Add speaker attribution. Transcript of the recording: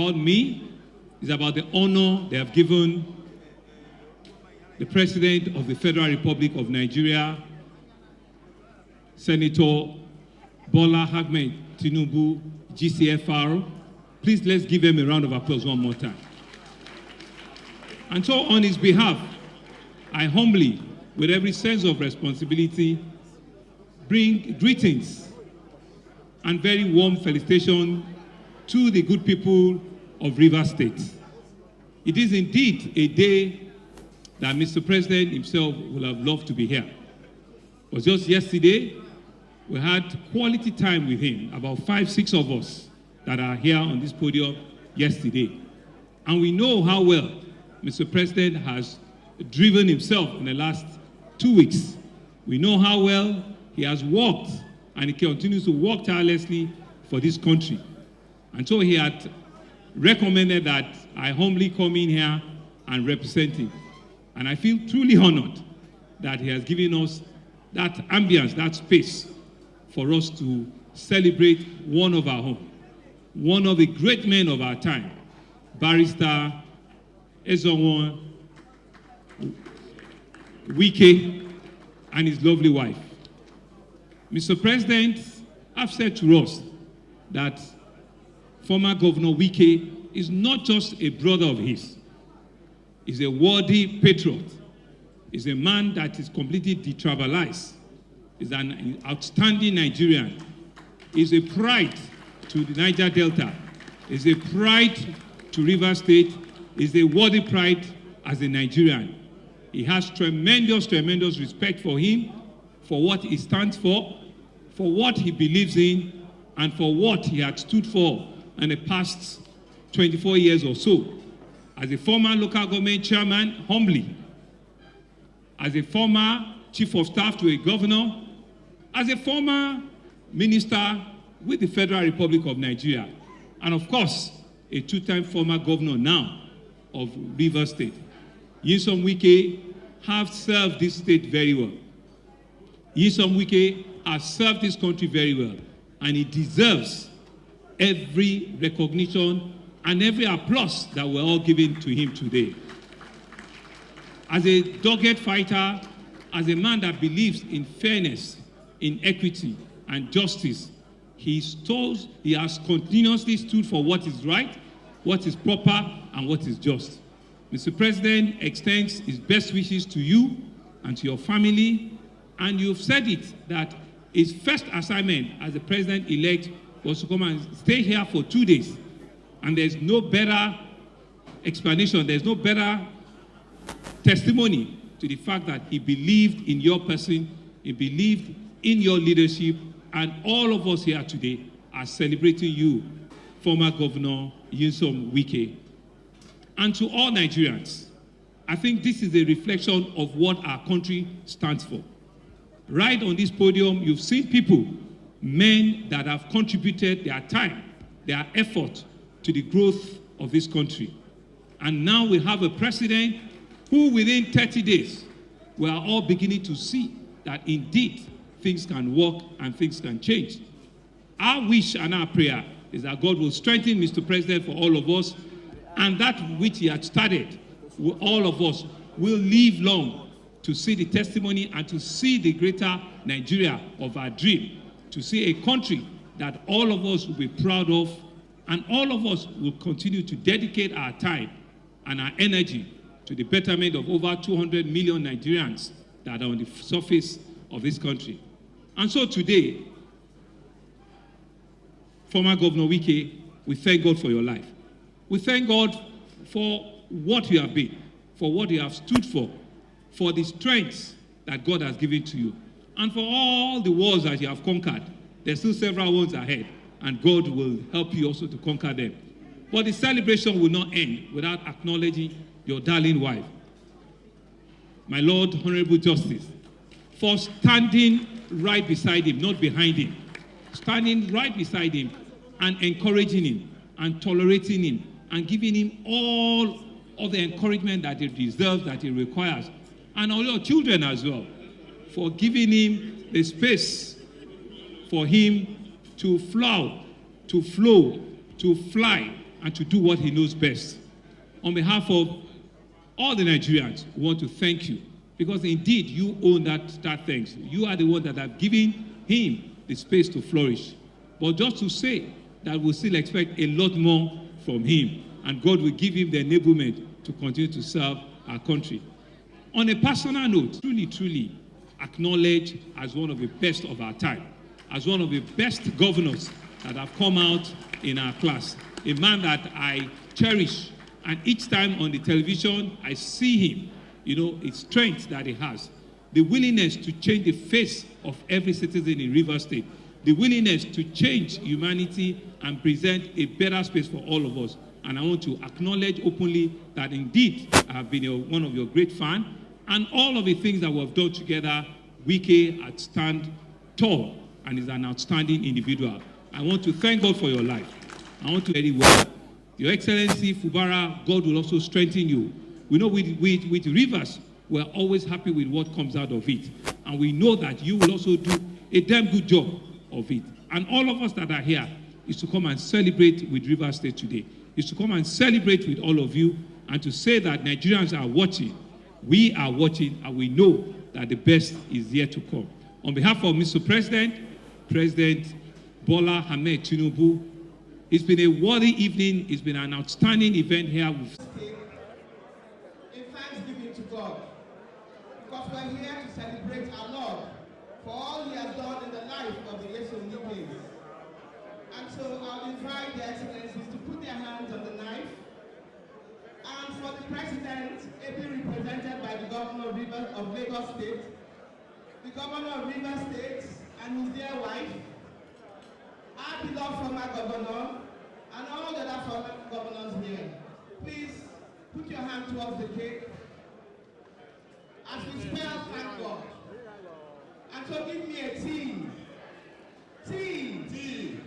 Speaker 1: About me, it's about the honor they have given the President of the Federal Republic of Nigeria, Senator Bola Ahmed Tinubu, GCFR. Please let's give him a round of applause one more time. And so on his behalf, I humbly, with every sense of responsibility, bring greetings and very warm felicitation to the good people of Rivers State. It is indeed a day that Mr. President himself would have loved to be here. It was just yesterday, we had quality time with him, about 5, 6 of us that are here on this podium yesterday. And we know how well Mr. President has driven himself in the last 2 weeks. We know how well he has worked, and he continues to work tirelessly for this country. And so he had recommended that I humbly come in here and represent him. And I feel truly honored that he has given us that ambience, that space for us to celebrate one of our own, one of the great men of our time, Barrister Nyesom Wike and his lovely wife. Mr. President, I've said to us that former Governor Wike is not just a brother of his. He's a worthy patriot. He's a man that is completely detribalized. He's an outstanding Nigerian. He's a pride to the Niger Delta. He's a pride to Rivers State. He's a worthy pride as a Nigerian. He has tremendous, tremendous respect for him, for what he stands for what he believes in, and for what he had stood for in the past 24 years or so. As a former local government chairman, humbly. As a former chief of staff to a governor. As a former minister with the Federal Republic of Nigeria. And of course, a 2-time former governor now of Rivers State. Nyesom Wike have served this state very well. Nyesom Wike has served this country very well. And he deserves every recognition and every applause that we're all giving to him today. As a dogged fighter, as a man that believes in fairness, in equity and justice, he has continuously stood for what is right, what is proper, and what is just. Mr. President extends his best wishes to you and to your family, and you've said it, that his first assignment as the president-elect was to come and stay here for 2 days. And there's no better explanation, there's no better testimony to the fact that he believed in your person, he believed in your leadership, and all of us here today are celebrating you, former Governor Nyesom Wike. And to all Nigerians, I think this is a reflection of what our country stands for. Right on this podium, you've seen people, men that have contributed their time, their effort to the growth of this country. And now we have a president who within 30 days, we are all beginning to see that indeed things can work and things can change. Our wish and our prayer is that God will strengthen Mr. President for all of us, and that which he had started, all of us will live long to see the testimony and to see the greater Nigeria of our dream, to see a country that all of us will be proud of, and all of us will continue to dedicate our time and our energy to the betterment of over 200 million Nigerians that are on the surface of this country. And so today, former Governor Wike, we thank God for your life. We thank God for what you have been, for what you have stood for the strength that God has given to you, and for all the wars that you have conquered. There's still several ones ahead, and God will help you also to conquer them. But the celebration will not end without acknowledging your darling wife, my Lord Honorable Justice, for standing right beside him, not behind him, standing right beside him and encouraging him and tolerating him and giving him all of the encouragement that he deserves, that he requires, and all your children as well, for giving him the space for him to flow, to flow, to fly, and to do what he knows best. On behalf of all the Nigerians, we want to thank you, because indeed you own that thanks. You are the one that have given him the space to flourish. But just to say that we'll still expect a lot more from him, and God will give him the enablement to continue to serve our country. On a personal note, truly acknowledge as one of the best of our time, as one of the best governors that have come out in our class, a man that I cherish, and each time on the television I see him, his strength that he has, the willingness to change the face of every citizen in Rivers State, the willingness to change humanity and present a better space for all of us. And I want to acknowledge openly that indeed I have been one of your great fans, and all of the things that we have done together, Wike has stand tall and is an outstanding individual. I want to thank God for your life. I want to very well. Your Excellency Fubara, God will also strengthen you. We know with Rivers, we're always happy with what comes out of it. And we know that you will also do a damn good job of it. And all of us that are here is to come and celebrate with Rivers State today. Is to come and celebrate with all of you and to say that Nigerians are watching. We are watching, and we know that the best is yet to come. On behalf of Mr. President, President Bola Ahmed Tinubu, it's been a worthy evening. It's been an outstanding event here.
Speaker 2: In thanksgiving to God, because we're here to celebrate our Lord for all he has done in the life of the Nyesom Wike. And so I'll invite the Excellencies to put their hands on the knife. And for the President, ably represented by the Governor of Lagos State, the Governor of Rivers State and his dear wife, our beloved former governor, and all the other former governors here, please put your hand towards the cake as we spell thank God. And so give me a T. T. T.